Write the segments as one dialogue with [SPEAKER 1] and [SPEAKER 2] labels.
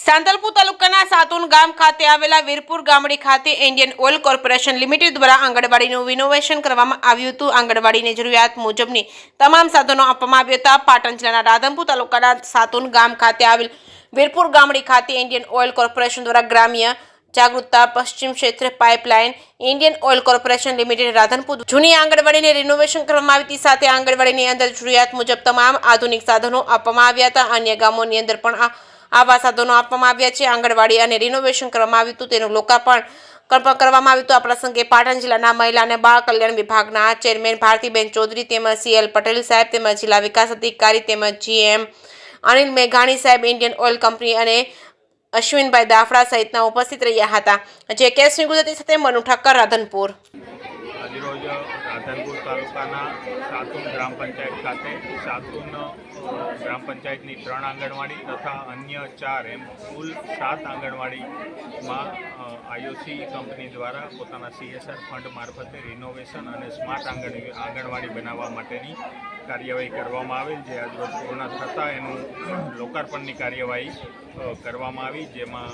[SPEAKER 1] સાંતલપુર તાલુકાના સાતુન ગામ ખાતે આવેલા વીરપુર ગામડી ખાતે ઇન્ડિયન ઓઇલ કોર્પોરેશન લિમિટેડ દ્વારા આંગણવાડીનું રિનોવેશન કરવામાં આવ્યું હતું। આંગણવાડીની જરૂરિયાત મુજબની તમામ સાધનો આપવામાં આવ્યા હતા। પાટણ જિલ્લાના રાધનપુર તાલુકાના સાતુન ગામ ખાતે આવેલ વીરપુર ગામડી ખાતે ઇન્ડિયન ઓઇલ કોર્પોરેશન દ્વારા ગ્રામ્ય જાગૃતતા પશ્ચિમ ક્ષેત્ર pipeline Indian oil corporation limited Radhanpur જૂની આંગણવાડીને રિનોવેશન કરવામાં આવી હતી। સાથે આંગણવાડીની અંદર જરૂરિયાત મુજબ તમામ આધુનિક સાધનો આપવામાં આવ્યા હતા। અન્ય ગામોની અંદર પણ આવા સાધનો આપવામાં આવ્યા છે। આંગણવાડી અને રિનોવેશન કરવામાં આવ્યું હતું, તેનું લોકાર્પણ કરવામાં આવ્યું હતું। આ પ્રસંગે પાટણ જિલ્લાના મહિલા અને બાળ કલ્યાણ વિભાગના ચેરમેન ભારતીબેન ચૌધરી તેમજ CL પટેલ સાહેબ તેમજ જિલ્લા વિકાસ અધિકારી તેમજ GM અનિલ મેઘાણી સાહેબ, ઇન્ડિયન ઓઇલ કંપની અને અશ્વિનભાઈ દાફડા સહિતના ઉપસ્થિત રહ્યા હતા। જે કેસની ગુજરાતી સાથે મનુ ઠક્કર, રાધનપુર।
[SPEAKER 2] આજરોજ રાધનપુર તાલુકાના સાતુન ગ્રામ પંચાયત ખાતે સાતુન ગ્રામ પંચાયતની 3 આંગણવાડી તથા અન્ય 4 એમ કુલ 7 આંગણવાડીમાં IOC કંપની દ્વારા પોતાના CSR ફંડ મારફતે રિનોવેશન અને સ્માર્ટ આંગણવાડી બનાવવા માટેની કાર્યવાહી કરવામાં આવેલ, જે આજરોજ પૂર્ણ થતાં એનું લોકાર્પણની કાર્યવાહી કરવામાં આવી, જેમાં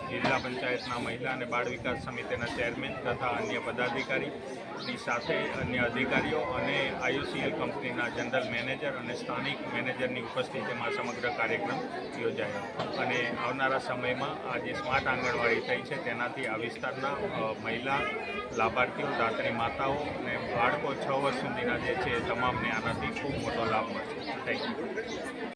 [SPEAKER 2] જિલ્લા પંચાયતના મહિલા અને બાળ વિકાસ સમિતિના ચેરમેન તથા અન્ય પદાધિકારીની સાથે અન્ય અધિકારીઓ અને IOCL કંપનીના જનરલ મેનેજર અને સ્થાનિક મેનેજરની ઉપસ્થિતિમાં સમગ્ર કાર્યક્રમ યોજાયો। અને આવનારા સમયમાં આ જે સ્માર્ટ આંગણવાડી થઈ છે તેનાથી આ વિસ્તારના મહિલા લાભાર્થીઓ, ધાત્રી માતાઓ અને બાળકો 6 વર્ષ સુધીના જે છે તમામને આનાથી ખૂબ મોટો લાભ મળશે। Thank you.